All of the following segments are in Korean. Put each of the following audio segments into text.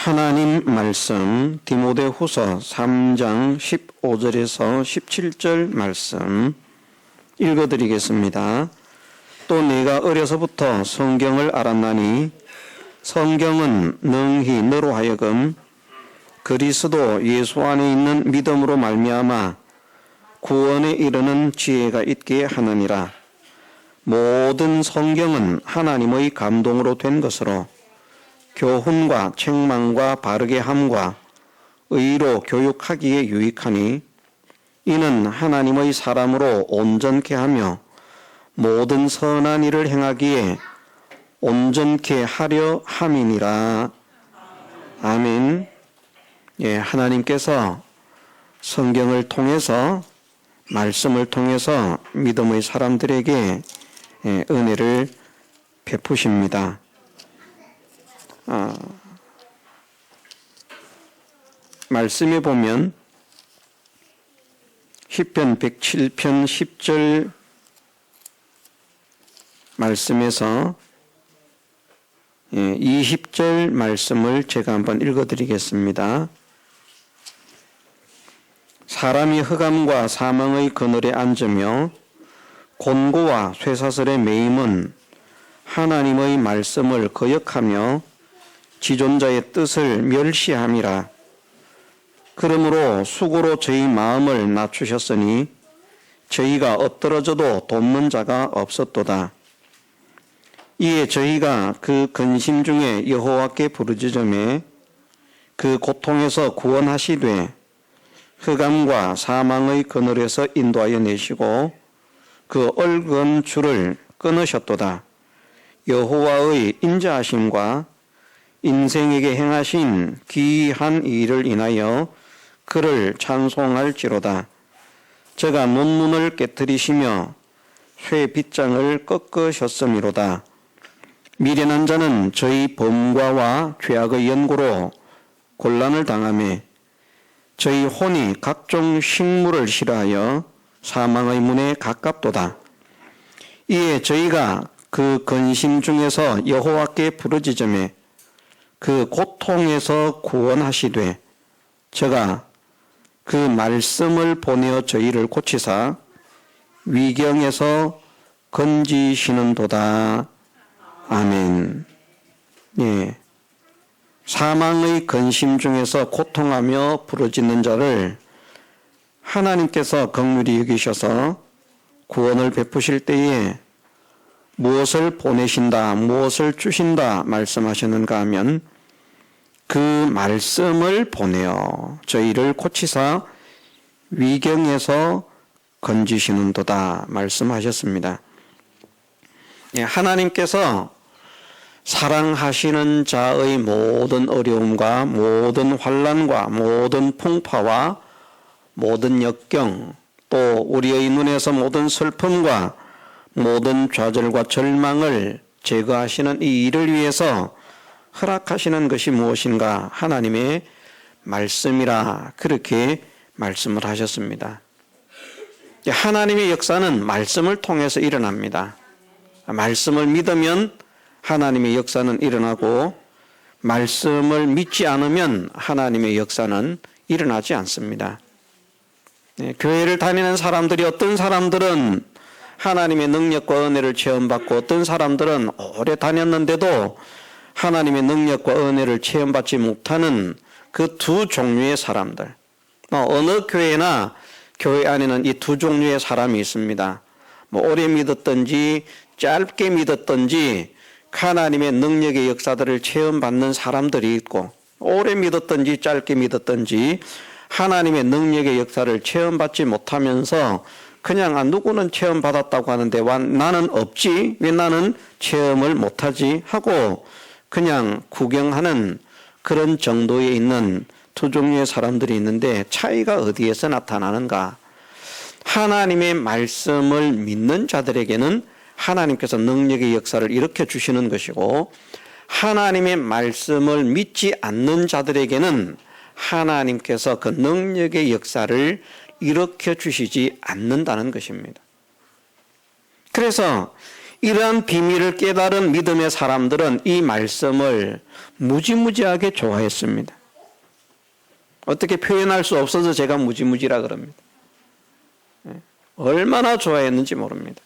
하나님 말씀 디모데후서 3장 15절에서 17절 말씀 읽어드리겠습니다. 또 내가 어려서부터 성경을 알았나니 성경은 능히 너로 하여금 그리스도 예수 안에 있는 믿음으로 말미암아 구원에 이르는 지혜가 있게 하느니라. 모든 성경은 하나님의 감동으로 된 것으로 교훈과 책망과 바르게 함과 의로 교육하기에 유익하니 이는 하나님의 사람으로 온전케 하며 모든 선한 일을 행하기에 온전케 하려 함이니라. 아멘. 하나님께서 성경을 통해서 말씀을 통해서 믿음의 사람들에게 은혜를 베푸십니다. 말씀에 보면 시편 107편 10절 말씀에서 20절 말씀을 제가 한번 읽어드리겠습니다. 사람이 흑암과 사망의 그늘에 앉으며 곤고와 쇠사슬의 매임은 하나님의 말씀을 거역하며 지존자의 뜻을 멸시함이라. 그러므로 수고로 저희 마음을 낮추셨으니 저희가 엎드러져도 돕는 자가 없었도다. 이에 저희가 그 근심 중에 여호와께 부르짖으매 그 고통에서 구원하시되 흑암과 사망의 그늘에서 인도하여 내시고 그 얽은 줄을 끊으셨도다. 여호와의 인자하심과 인생에게 행하신 기이한 일을 인하여 그를 찬송할지로다. 저가 논문을 깨뜨리시며 쇠 빗장을 꺾으셨음이로다. 미련한 자는 저희 범과와 죄악의 연고로 곤란을 당하며 저희 혼이 각종 식물을 싫어하여 사망의 문에 가깝도다. 이에 저희가 그 근심 중에서 여호와께 부르짖으매 그 고통에서 구원하시되 저가 그 말씀을 보내어 저희를 고치사 위경에서 건지시는도다. 아멘. 사망의 근심 중에서 고통하며 부르짖는 자를 하나님께서 긍휼히 여기셔서 구원을 베푸실 때에 무엇을 보내신다, 무엇을 주신다 말씀하셨는가 하면 그 말씀을 보내어 저희를 고치사 위경에서 건지시는도다 말씀하셨습니다. 하나님께서 사랑하시는 자의 모든 어려움과 모든 환난과 모든 풍파와 모든 역경, 또 우리의 눈에서 모든 슬픔과 모든 좌절과 절망을 제거하시는 이 일을 위해서 허락하시는 것이 무엇인가? 하나님의 말씀이라 그렇게 말씀을 하셨습니다. 하나님의 역사는 말씀을 통해서 일어납니다. 말씀을 믿으면 하나님의 역사는 일어나고 말씀을 믿지 않으면 하나님의 역사는 일어나지 않습니다. 교회를 다니는 사람들이 어떤 사람들은 하나님의 능력과 은혜를 체험받고 어떤 사람들은 오래 다녔는데도 하나님의 능력과 은혜를 체험받지 못하는 그 두 종류의 사람들. 어느 교회나 교회 안에는 이 두 종류의 사람이 있습니다. 오래 믿었든지 짧게 믿었든지 하나님의 능력의 역사들을 체험받는 사람들이 있고 오래 믿었든지 짧게 믿었든지 하나님의 능력의 역사를 체험받지 못하면서 그냥 누구는 체험받았다고 하는데 나는 없지? 왜 나는 체험을 못하지? 하고 그냥 구경하는 그런 정도에 있는 두 종류의 사람들이 있는데 차이가 어디에서 나타나는가? 하나님의 말씀을 믿는 자들에게는 하나님께서 능력의 역사를 일으켜 주시는 것이고 하나님의 말씀을 믿지 않는 자들에게는 하나님께서 그 능력의 역사를 일으켜 주시지 않는다는 것입니다. 그래서 이러한 비밀을 깨달은 믿음의 사람들은 이 말씀을 무지무지하게 좋아했습니다. 어떻게 표현할 수 없어서 제가 무지무지라 그럽니다. 얼마나 좋아했는지 모릅니다.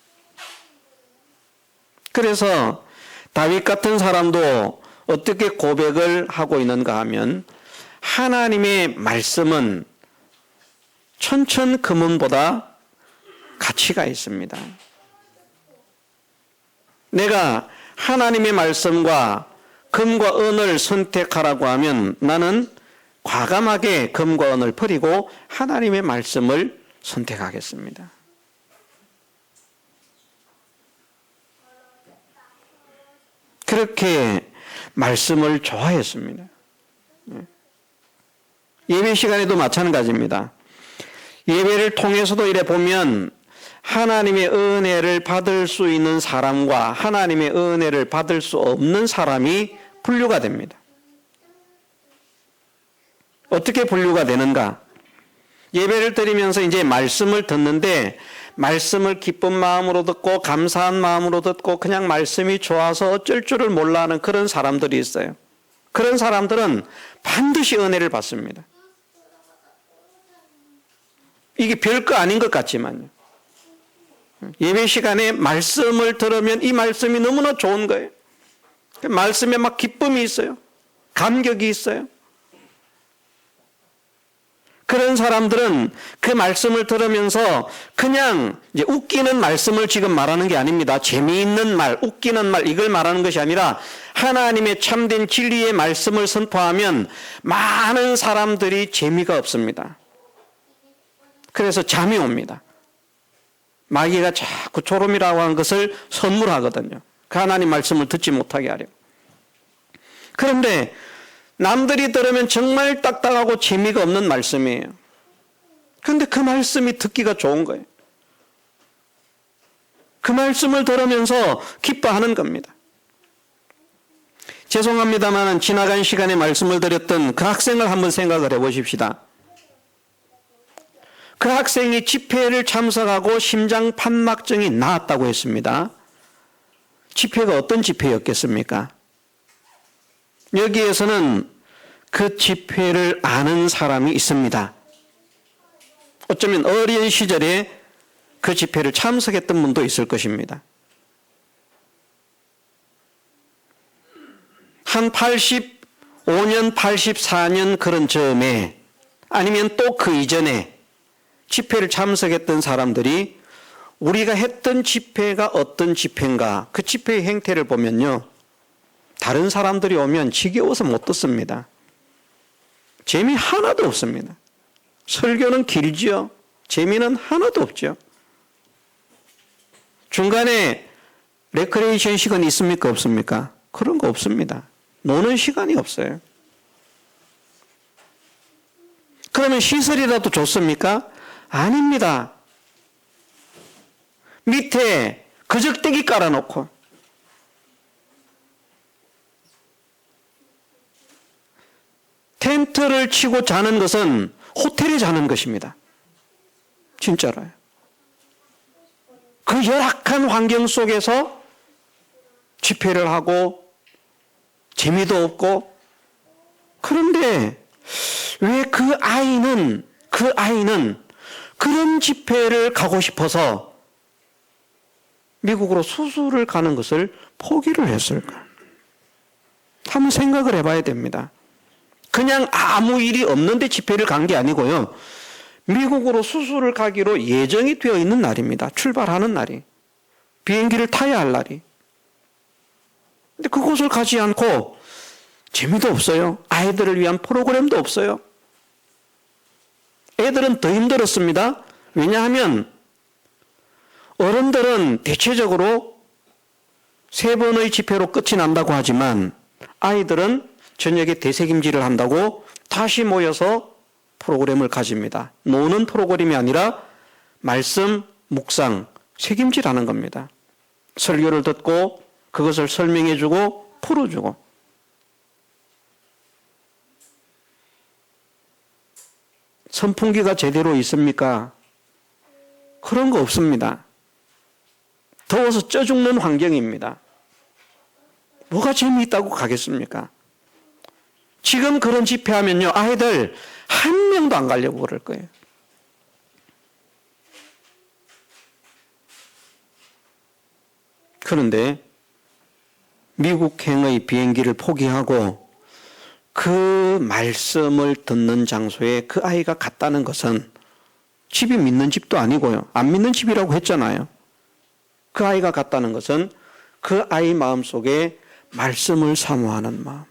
그래서 다윗 같은 사람도 어떻게 고백을 하고 있는가 하면 하나님의 말씀은 천천금은보다 가치가 있습니다. 내가 하나님의 말씀과 금과 은을 선택하라고 하면 나는 과감하게 금과 은을 버리고 하나님의 말씀을 선택하겠습니다. 그렇게 말씀을 좋아했습니다. 예배 시간에도 마찬가지입니다. 예배를 통해서도 이래 보면 하나님의 은혜를 받을 수 있는 사람과 하나님의 은혜를 받을 수 없는 사람이 분류가 됩니다. 어떻게 분류가 되는가? 예배를 드리면서 이제 말씀을 듣는데 말씀을 기쁜 마음으로 듣고 감사한 마음으로 듣고 그냥 말씀이 좋아서 어쩔 줄을 몰라 하는 그런 사람들이 있어요. 그런 사람들은 반드시 은혜를 받습니다. 이게 별거 아닌 것 같지만요. 예배 시간에 말씀을 들으면 이 말씀이 너무나 좋은 거예요. 말씀에 막 기쁨이 있어요. 감격이 있어요. 그런 사람들은 그 말씀을 들으면서 그냥 이제 웃기는 말씀을 지금 말하는 게 아닙니다. 재미있는 말, 웃기는 말 이걸 말하는 것이 아니라 하나님의 참된 진리의 말씀을 선포하면 많은 사람들이 재미가 없습니다. 그래서 잠이 옵니다. 마귀가 자꾸 졸음이라고 하는 것을 선물하거든요. 그 하나님 말씀을 듣지 못하게 하려고. 그런데 남들이 들으면 정말 딱딱하고 재미가 없는 말씀이에요. 그런데 그 말씀이 듣기가 좋은 거예요. 그 말씀을 들으면서 기뻐하는 겁니다. 죄송합니다만 지나간 시간에 말씀을 드렸던 그 학생을 한번 생각을 해보십시다. 그 학생이 집회를 참석하고 심장 판막증이 나았다고 했습니다. 집회가 어떤 집회였겠습니까? 여기에서는 그 집회를 아는 사람이 있습니다. 어쩌면 어린 시절에 그 집회를 참석했던 분도 있을 것입니다. 한 85년, 84년 그런 즈음에 아니면 또 그 이전에 집회를 참석했던 사람들이 우리가 했던 집회가 어떤 집회인가 그 집회의 행태를 보면요. 다른 사람들이 오면 지겨워서 못 듣습니다. 재미 하나도 없습니다. 설교는 길지요. 재미는 하나도 없죠. 중간에 레크레이션 시간이 있습니까? 없습니까? 그런 거 없습니다. 노는 시간이 없어요. 그러면 시설이라도 좋습니까? 아닙니다. 밑에 거적대기 깔아놓고 텐트를 치고 자는 것은 호텔에 자는 것입니다. 진짜로요. 그 열악한 환경 속에서 집회를 하고 재미도 없고 그런데 왜 그 아이는 그런 집회를 가고 싶어서 미국으로 수술을 가는 것을 포기를 했을까? 한번 생각을 해봐야 됩니다. 그냥 아무 일이 없는데 집회를 간 게 아니고요. 미국으로 수술을 가기로 예정이 되어 있는 날입니다. 출발하는 날이. 비행기를 타야 할 날이. 근데 그곳을 가지 않고 재미도 없어요. 아이들을 위한 프로그램도 없어요. 애들은 더 힘들었습니다. 왜냐하면 어른들은 대체적으로 3번의 집회로 끝이 난다고 하지만 아이들은 저녁에 대책임질을 한다고 다시 모여서 프로그램을 가집니다. 노는 프로그램이 아니라 말씀, 묵상, 책임질하는 겁니다. 설교를 듣고 그것을 설명해주고 풀어주고. 선풍기가 제대로 있습니까? 그런 거 없습니다. 더워서 쪄 죽는 환경입니다. 뭐가 재미있다고 가겠습니까? 지금 그런 집회하면요, 아이들 한 명도 안 가려고 그럴 거예요. 그런데 미국행의 비행기를 포기하고 그 말씀을 듣는 장소에 그 아이가 갔다는 것은 집이 믿는 집도 아니고요. 안 믿는 집이라고 했잖아요. 그 아이가 갔다는 것은 그 아이 마음속에 말씀을 사모하는 마음.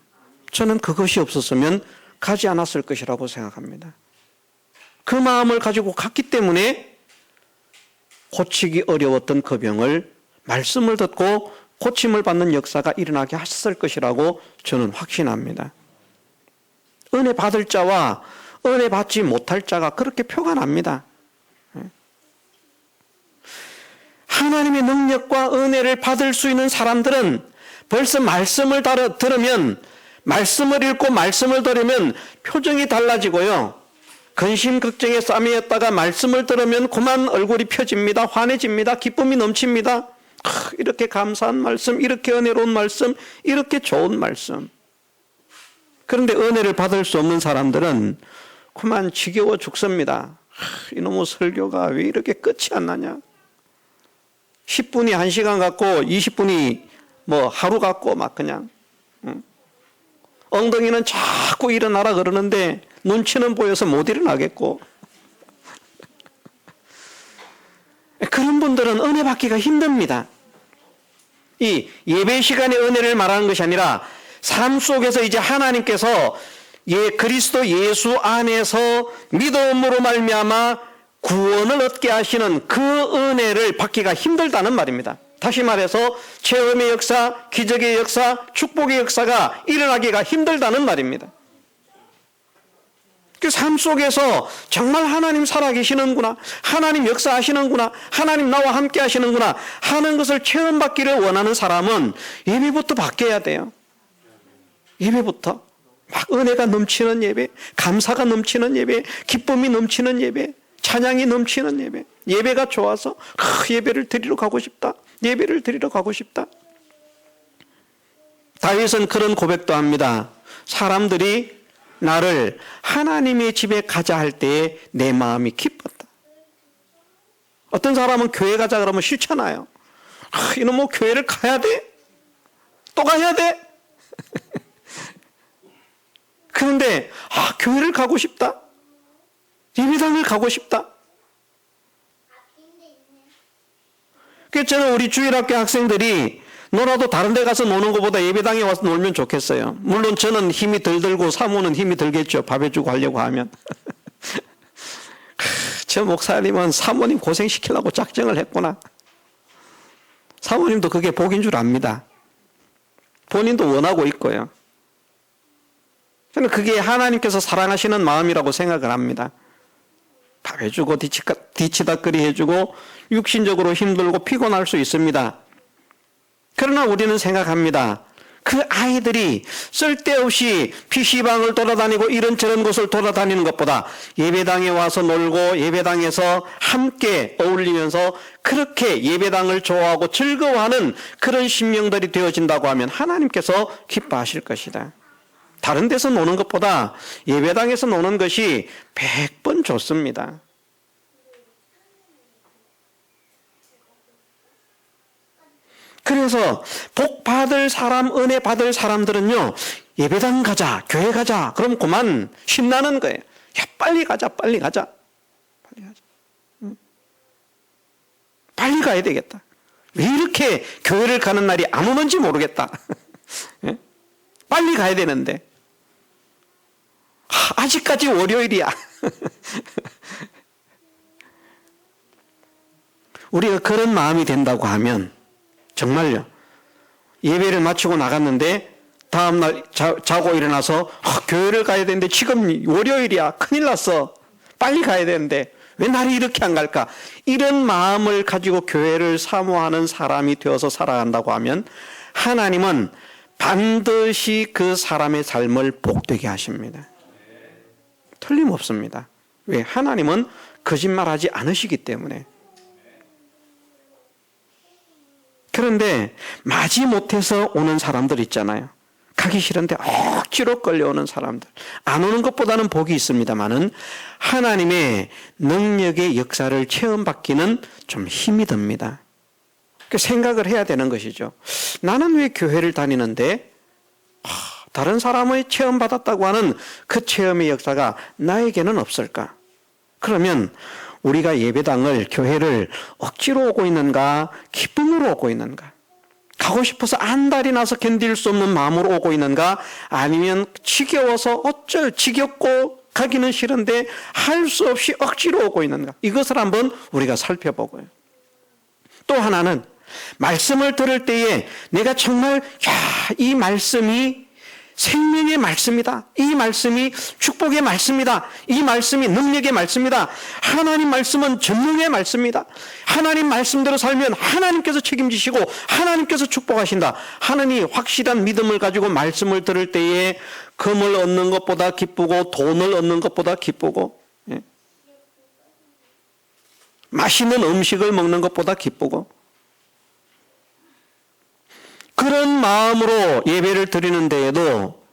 저는 그것이 없었으면 가지 않았을 것이라고 생각합니다. 그 마음을 가지고 갔기 때문에 고치기 어려웠던 그 병을 말씀을 듣고 고침을 받는 역사가 일어나게 했을 것이라고 저는 확신합니다. 은혜 받을 자와 은혜 받지 못할 자가 그렇게 표가 납니다. 하나님의 능력과 은혜를 받을 수 있는 사람들은 벌써 말씀을 들으면, 말씀을 읽고 말씀을 들으면 표정이 달라지고요. 근심 걱정에 싸매였다가 말씀을 들으면 그만 얼굴이 펴집니다. 환해집니다. 기쁨이 넘칩니다. 이렇게 감사한 말씀, 이렇게 은혜로운 말씀, 이렇게 좋은 말씀. 그런데 은혜를 받을 수 없는 사람들은 그만 지겨워 죽습니다. 이놈의 설교가 왜 이렇게 끝이 안 나냐. 10분이 1시간 같고 20분이 뭐 하루 같고 막 그냥 엉덩이는 자꾸 일어나라 그러는데 눈치는 보여서 못 일어나겠고. 그런 분들은 은혜 받기가 힘듭니다. 이 예배 시간의 은혜를 말하는 것이 아니라 삶 속에서 이제 하나님께서 그리스도 예수 안에서 믿음으로 말미암아 구원을 얻게 하시는 그 은혜를 받기가 힘들다는 말입니다. 다시 말해서 체험의 역사, 기적의 역사, 축복의 역사가 일어나기가 힘들다는 말입니다. 그 삶 속에서 정말 하나님 살아계시는구나, 하나님 역사하시는구나, 하나님 나와 함께 하시는구나 하는 것을 체험받기를 원하는 사람은 예배부터 바뀌어야 돼요. 예배부터 막 은혜가 넘치는 예배, 감사가 넘치는 예배, 기쁨이 넘치는 예배, 찬양이 넘치는 예배, 예배가 좋아서 예배를 드리러 가고 싶다, 예배를 드리러 가고 싶다. 다윗은 그런 고백도 합니다. 사람들이 나를 하나님의 집에 가자 할 때에 내 마음이 기뻤다. 어떤 사람은 교회 가자 그러면 싫잖아요. 이놈 뭐 교회를 가야 돼? 또 가야 돼? 그런데 교회를 가고 싶다, 예배당을 가고 싶다. 그래서 저는 우리 주일학교 학생들이 놀아도 다른 데 가서 노는 것보다 예배당에 와서 놀면 좋겠어요. 물론 저는 힘이 덜 들고 사모는 힘이 들겠죠. 밥 해주고 하려고 하면. 저 목사님은 사모님 고생시키려고 작정을 했구나. 사모님도 그게 복인 줄 압니다. 본인도 원하고 있고요. 저는 그게 하나님께서 사랑하시는 마음이라고 생각을 합니다. 밥 해주고 뒤치다거리 해주고 육신적으로 힘들고 피곤할 수 있습니다. 그러나 우리는 생각합니다. 그 아이들이 쓸데없이 PC방을 돌아다니고 이런저런 곳을 돌아다니는 것보다 예배당에 와서 놀고 예배당에서 함께 어울리면서 그렇게 예배당을 좋아하고 즐거워하는 그런 심령들이 되어진다고 하면 하나님께서 기뻐하실 것이다. 다른 데서 노는 것보다 예배당에서 노는 것이 100번 좋습니다. 그래서 복 받을 사람, 은혜 받을 사람들은요, 예배당 가자, 교회 가자, 그럼 그만 신나는 거예요. 야, 빨리 가자, 빨리 가자. 빨리 가자. 빨리 가야 되겠다. 왜 이렇게 교회를 가는 날이 안 오는지 모르겠다. 빨리 가야 되는데. 아직까지 월요일이야. 우리가 그런 마음이 된다고 하면 정말요, 예배를 마치고 나갔는데 다음날 자고 일어나서 교회를 가야 되는데 지금 월요일이야, 큰일 났어, 빨리 가야 되는데 왜 날이 이렇게 안 갈까, 이런 마음을 가지고 교회를 사모하는 사람이 되어서 살아간다고 하면 하나님은 반드시 그 사람의 삶을 복되게 하십니다. 틀림없습니다. 왜? 하나님은 거짓말하지 않으시기 때문에. 그런데 마지못해서 오는 사람들 있잖아요. 가기 싫은데 억지로 끌려오는 사람들. 안 오는 것보다는 복이 있습니다만은 하나님의 능력의 역사를 체험받기는 좀 힘이 듭니다. 그 생각을 해야 되는 것이죠. 나는 왜 교회를 다니는데 다른 사람의 체험받았다고 하는 그 체험의 역사가 나에게는 없을까? 그러면 우리가 예배당을, 교회를 억지로 오고 있는가, 기쁨으로 오고 있는가? 가고 싶어서 안달이 나서 견딜 수 없는 마음으로 오고 있는가? 아니면 지겨워서 지겹고 가기는 싫은데 할 수 없이 억지로 오고 있는가? 이것을 한번 우리가 살펴보고요. 또 하나는 말씀을 들을 때에 내가 정말 이 말씀이 생명의 말씀이다. 이 말씀이 축복의 말씀이다. 이 말씀이 능력의 말씀이다. 하나님 말씀은 전능의 말씀이다. 하나님 말씀대로 살면 하나님께서 책임지시고 하나님께서 축복하신다 하느니 확실한 믿음을 가지고 말씀을 들을 때에 금을 얻는 것보다 기쁘고 돈을 얻는 것보다 기쁘고 맛있는 음식을 먹는 것보다 기쁘고 그런 마음으로 예배를 드리는 데에도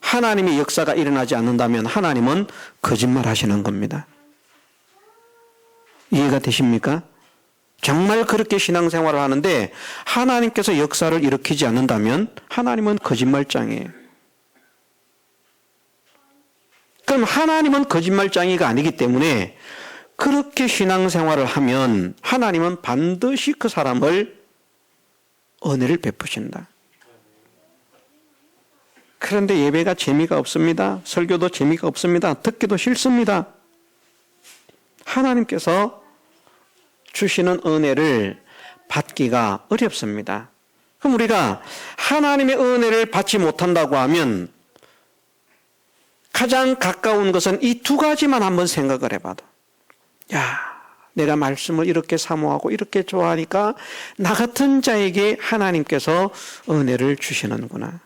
하나님의 역사가 일어나지 않는다면 하나님은 거짓말 하시는 겁니다. 이해가 되십니까? 정말 그렇게 신앙생활을 하는데 하나님께서 역사를 일으키지 않는다면 하나님은 거짓말장이에요. 그럼 하나님은 거짓말장이가 아니기 때문에 그렇게 신앙생활을 하면 하나님은 반드시 그 사람을 은혜를 베푸신다. 그런데 예배가 재미가 없습니다. 설교도 재미가 없습니다. 듣기도 싫습니다. 하나님께서 주시는 은혜를 받기가 어렵습니다. 그럼 우리가 하나님의 은혜를 받지 못한다고 하면 가장 가까운 것은 이 두 가지만 한번 생각을 해봐도 내가 말씀을 이렇게 사모하고 이렇게 좋아하니까 나 같은 자에게 하나님께서 은혜를 주시는구나.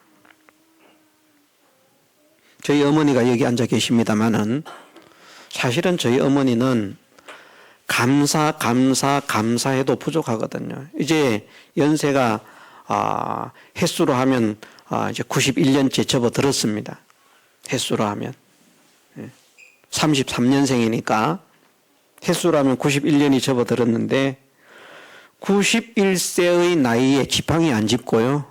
저희 어머니가 여기 앉아 계십니다마는 사실은 저희 어머니는 감사해도 부족하거든요. 이제 연세가 횟수로 하면 이제 91년째 접어들었습니다. 횟수로 하면 33년생이니까 횟수로 하면 91년이 접어들었는데 91세의 나이에 지팡이 안 짚고요.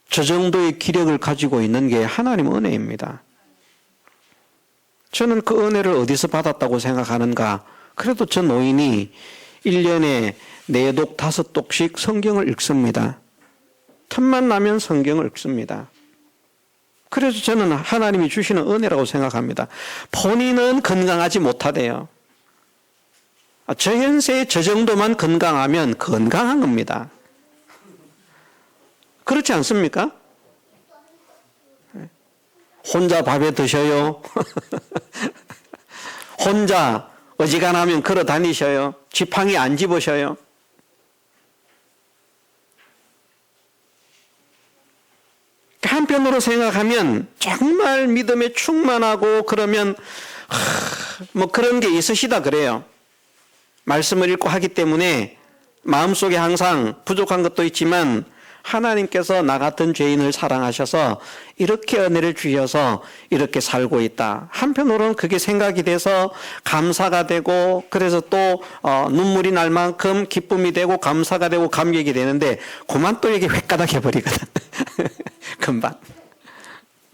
저 정도의 기력을 가지고 있는 게 하나님 은혜입니다. 저는 그 은혜를 어디서 받았다고 생각하는가? 그래도 저 노인이 1년에 4독 5독씩 성경을 읽습니다. 틈만 나면 성경을 읽습니다. 그래서 저는 하나님이 주시는 은혜라고 생각합니다. 본인은 건강하지 못하대요. 저 연세에 저 정도만 건강하면 건강한 겁니다. 그렇지 않습니까? 혼자 밥에 드셔요. 혼자 어지간하면 걸어 다니셔요. 지팡이 안 집으셔요. 한편으로 생각하면 정말 믿음에 충만하고 그러면 뭐 그런 게 있으시다 그래요. 말씀을 읽고 하기 때문에 마음속에 항상 부족한 것도 있지만 하나님께서 나 같은 죄인을 사랑하셔서 이렇게 은혜를 주셔서 이렇게 살고 있다. 한편으로는 그게 생각이 돼서 감사가 되고 그래서 또 눈물이 날 만큼 기쁨이 되고 감사가 되고 감격이 되는데 그만 또 이게 획가닥 해버리거든. 금방.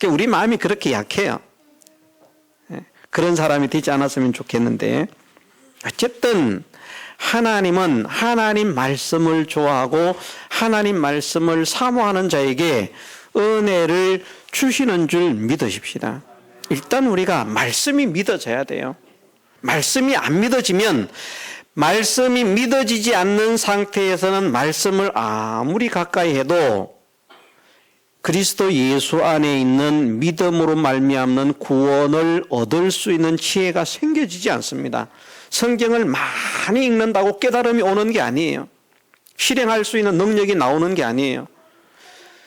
우리 마음이 그렇게 약해요. 그런 사람이 되지 않았으면 좋겠는데 어쨌든 하나님은 하나님 말씀을 좋아하고 하나님 말씀을 사모하는 자에게 은혜를 주시는 줄 믿으십시다. 일단 우리가 말씀이 믿어져야 돼요. 말씀이 안 믿어지면 말씀이 믿어지지 않는 상태에서는 말씀을 아무리 가까이 해도 그리스도 예수 안에 있는 믿음으로 말미암는 구원을 얻을 수 있는 지혜가 생겨지지 않습니다. 성경을 많이 읽는다고 깨달음이 오는 게 아니에요. 실행할 수 있는 능력이 나오는 게 아니에요.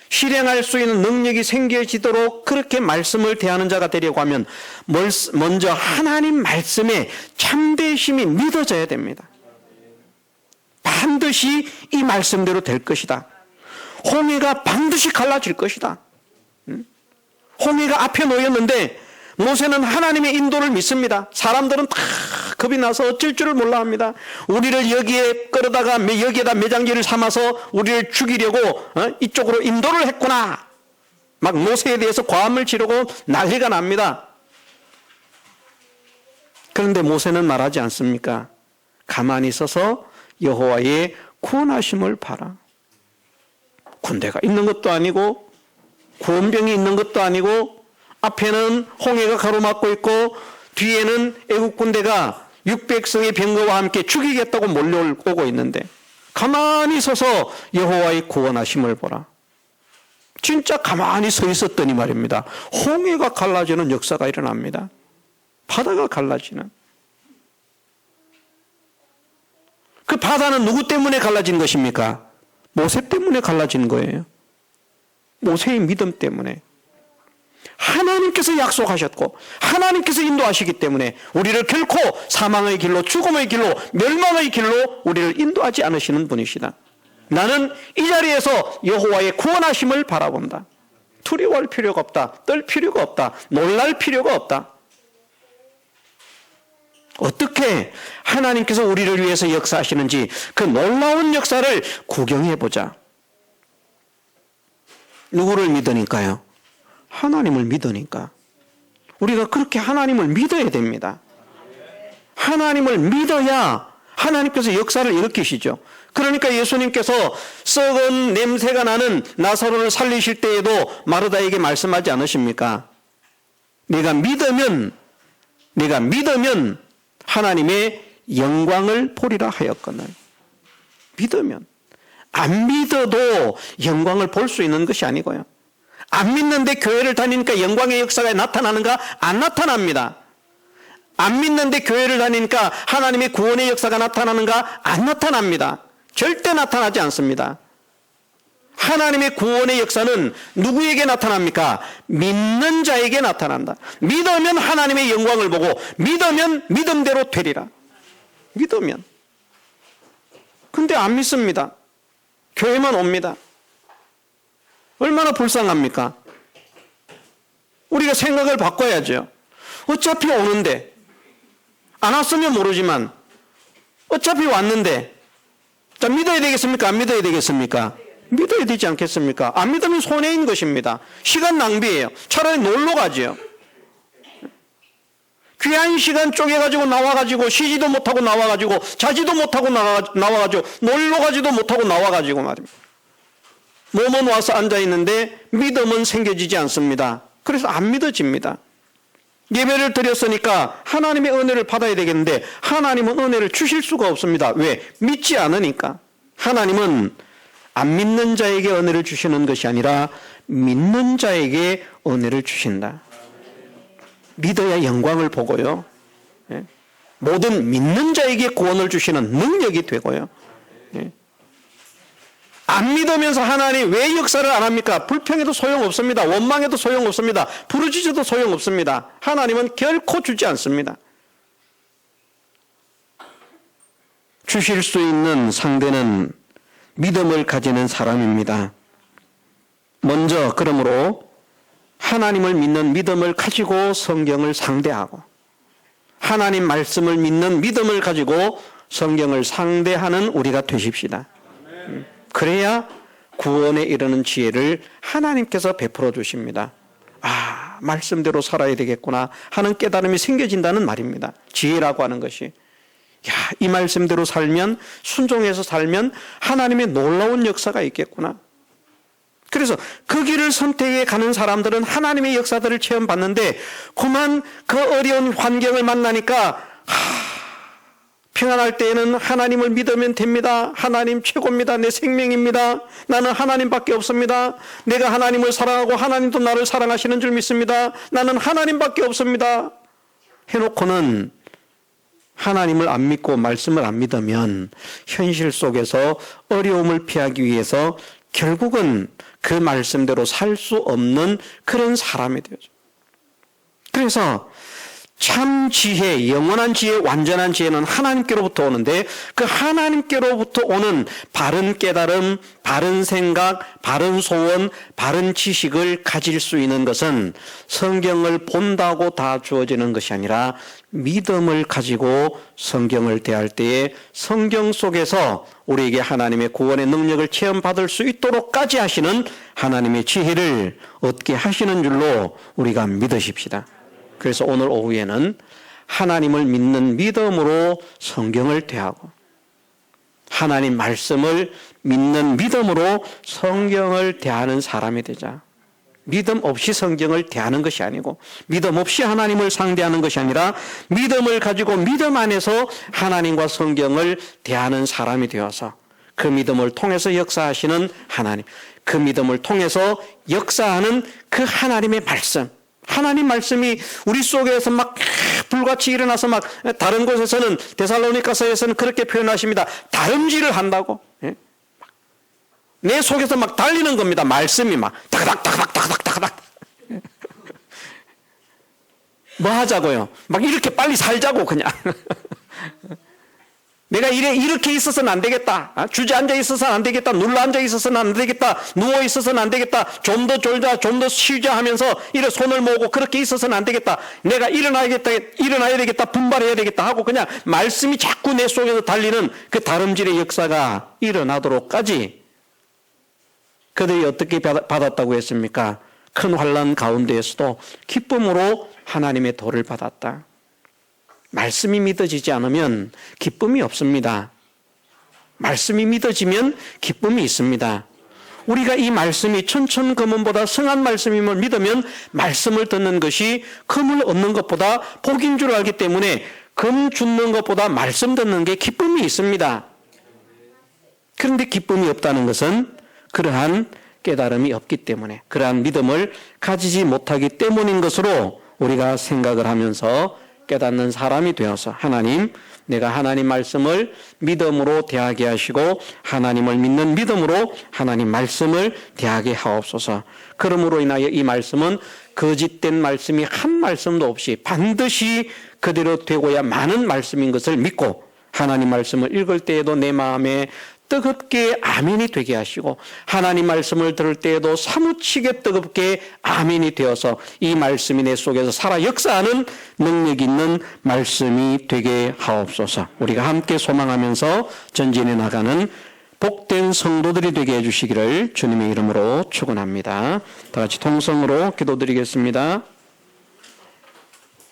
실행할 수 있는 능력이 생겨지도록 그렇게 말씀을 대하는 자가 되려고 하면 먼저 하나님 말씀에 참되심이 믿어져야 됩니다. 반드시 이 말씀대로 될 것이다. 홍해가 반드시 갈라질 것이다. 홍해가 앞에 놓였는데 모세는 하나님의 인도를 믿습니다. 사람들은 다 겁이 나서 어쩔 줄을 몰라 합니다. 우리를 여기에 끌어다가 여기에다 매장지를 삼아서 우리를 죽이려고 이쪽으로 인도를 했구나. 막 모세에 대해서 과음을 지르고 난리가 납니다. 그런데 모세는 말하지 않습니까? 가만히 서서 여호와의 구원하심을 바라. 군대가 있는 것도 아니고 구원병이 있는 것도 아니고 앞에는 홍해가 가로막고 있고 뒤에는 애국 군대가 600성의 병거와 함께 죽이겠다고 몰려오고 있는데 가만히 서서 여호와의 구원하심을 보라. 진짜 가만히 서 있었더니 말입니다. 홍해가 갈라지는 역사가 일어납니다. 바다가 갈라지는. 그 바다는 누구 때문에 갈라진 것입니까? 모세 때문에 갈라진 거예요. 모세의 믿음 때문에. 하나님께서 약속하셨고 하나님께서 인도하시기 때문에 우리를 결코 사망의 길로 죽음의 길로 멸망의 길로 우리를 인도하지 않으시는 분이시다. 나는 이 자리에서 여호와의 구원하심을 바라본다. 두려워할 필요가 없다. 떨 필요가 없다. 놀랄 필요가 없다. 어떻게 하나님께서 우리를 위해서 역사하시는지 그 놀라운 역사를 구경해보자. 누구를 믿으니까요? 하나님을 믿으니까. 우리가 그렇게 하나님을 믿어야 됩니다. 하나님을 믿어야 하나님께서 역사를 일으키시죠. 그러니까 예수님께서 썩은 냄새가 나는 나사로를 살리실 때에도 마르다에게 말씀하지 않으십니까? 내가 믿으면 하나님의 영광을 보리라 하였거늘. 믿으면. 안 믿어도 영광을 볼 수 있는 것이 아니고요. 안 믿는데 교회를 다니니까 영광의 역사가 나타나는가? 안 나타납니다. 안 믿는데 교회를 다니니까 하나님의 구원의 역사가 나타나는가? 안 나타납니다. 절대 나타나지 않습니다. 하나님의 구원의 역사는 누구에게 나타납니까? 믿는 자에게 나타난다. 믿으면 하나님의 영광을 보고 믿으면 믿음대로 되리라. 믿으면. 근데 안 믿습니다. 교회만 옵니다. 얼마나 불쌍합니까? 우리가 생각을 바꿔야죠. 어차피 오는데 안 왔으면 모르지만 어차피 왔는데 자, 믿어야 되겠습니까? 안 믿어야 되겠습니까? 믿어야 되지 않겠습니까? 안 믿으면 손해인 것입니다. 시간 낭비예요. 차라리 놀러 가지요. 귀한 시간 쪼개가지고 나와가지고 쉬지도 못하고 나와가지고 자지도 못하고 나와가지고 놀러 가지도 못하고 나와가지고 말입니다. 몸은 와서 앉아있는데 믿음은 생겨지지 않습니다. 그래서 안 믿어집니다. 예배를 드렸으니까 하나님의 은혜를 받아야 되겠는데 하나님은 은혜를 주실 수가 없습니다. 왜? 믿지 않으니까. 하나님은 안 믿는 자에게 은혜를 주시는 것이 아니라 믿는 자에게 은혜를 주신다. 믿어야 영광을 보고요. 모든 믿는 자에게 구원을 주시는 능력이 되고요. 안 믿으면서 하나님 왜 역사를 안 합니까? 불평해도 소용없습니다. 원망해도 소용없습니다. 부르짖어도 소용없습니다. 하나님은 결코 주지 않습니다. 주실 수 있는 상대는 믿음을 가지는 사람입니다. 먼저 그러므로 하나님을 믿는 믿음을 가지고 성경을 상대하고 하나님 말씀을 믿는 믿음을 가지고 성경을 상대하는 우리가 되십시다. 그래야 구원에 이르는 지혜를 하나님께서 베풀어 주십니다. 아, 말씀대로 살아야 되겠구나 하는 깨달음이 생겨진다는 말입니다. 지혜라고 하는 것이. 야, 이 말씀대로 살면, 순종해서 살면 하나님의 놀라운 역사가 있겠구나. 그래서 그 길을 선택해 가는 사람들은 하나님의 역사들을 체험받는데 그만 그 어려운 환경을 만나니까 평안할 때에는 하나님을 믿으면 됩니다. 하나님 최고입니다. 내 생명입니다. 나는 하나님밖에 없습니다. 내가 하나님을 사랑하고 하나님도 나를 사랑하시는 줄 믿습니다. 나는 하나님밖에 없습니다. 해놓고는 하나님을 안 믿고 말씀을 안 믿으면 현실 속에서 어려움을 피하기 위해서 결국은 그 말씀대로 살 수 없는 그런 사람이 되죠. 그래서 참 지혜, 영원한 지혜, 완전한 지혜는 하나님께로부터 오는데 그 하나님께로부터 오는 바른 깨달음, 바른 생각, 바른 소원, 바른 지식을 가질 수 있는 것은 성경을 본다고 다 주어지는 것이 아니라 믿음을 가지고 성경을 대할 때에 성경 속에서 우리에게 하나님의 구원의 능력을 체험받을 수 있도록까지 하시는 하나님의 지혜를 얻게 하시는 줄로 우리가 믿으십시다. 그래서 오늘 오후에는 하나님을 믿는 믿음으로 성경을 대하고 하나님 말씀을 믿는 믿음으로 성경을 대하는 사람이 되자. 믿음 없이 성경을 대하는 것이 아니고 믿음 없이 하나님을 상대하는 것이 아니라 믿음을 가지고 믿음 안에서 하나님과 성경을 대하는 사람이 되어서 그 믿음을 통해서 역사하시는 하나님, 그 믿음을 통해서 역사하는 그 하나님의 말씀, 하나님 말씀이 우리 속에서 막 불같이 일어나서 막 다른 곳에서는 데살로니가서에서는 그렇게 표현하십니다. 다름질을 한다고. 내 속에서 막 달리는 겁니다. 말씀이 막 다닥다닥다닥다닥. 뭐 하자고요? 막 이렇게 빨리 살자고 그냥. 내가 이렇게 있어서는 안 되겠다. 주저앉아 있어서는 안 되겠다. 눌러앉아 있어서는 안 되겠다. 누워 있어서는 안 되겠다. 좀 더 졸자, 좀 더 쉬자 하면서 이래 손을 모으고 그렇게 있어서는 안 되겠다. 내가 일어나야 되겠다. 분발해야 되겠다 하고 그냥 말씀이 자꾸 내 속에서 달리는 그 다름질의 역사가 일어나도록까지 그들이 어떻게 받았다고 했습니까? 큰 환난 가운데에서도 기쁨으로 하나님의 도를 받았다. 말씀이 믿어지지 않으면 기쁨이 없습니다. 말씀이 믿어지면 기쁨이 있습니다. 우리가 이 말씀이 천천금원보다 성한 말씀임을 믿으면 말씀을 듣는 것이 금을 얻는 것보다 복인 줄 알기 때문에 금 줍는 것보다 말씀 듣는 게 기쁨이 있습니다. 그런데 기쁨이 없다는 것은 그러한 깨달음이 없기 때문에, 그러한 믿음을 가지지 못하기 때문인 것으로 우리가 생각을 하면서 깨닫는 사람이 되어서 하나님, 내가 하나님 말씀을 믿음으로 대하게 하시고 하나님을 믿는 믿음으로 하나님 말씀을 대하게 하옵소서. 그러므로 인하여 이 말씀은 거짓된 말씀이 한 말씀도 없이 반드시 그대로 되고야 많은 말씀인 것을 믿고 하나님 말씀을 읽을 때에도 내 마음에 뜨겁게 아멘이 되게 하시고 하나님 말씀을 들을 때에도 사무치게 뜨겁게 아멘이 되어서 이 말씀이 내 속에서 살아 역사하는 능력 있는 말씀이 되게 하옵소서. 우리가 함께 소망하면서 전진해 나가는 복된 성도들이 되게 해주시기를 주님의 이름으로 축원합니다. 다 같이 통성으로 기도드리겠습니다.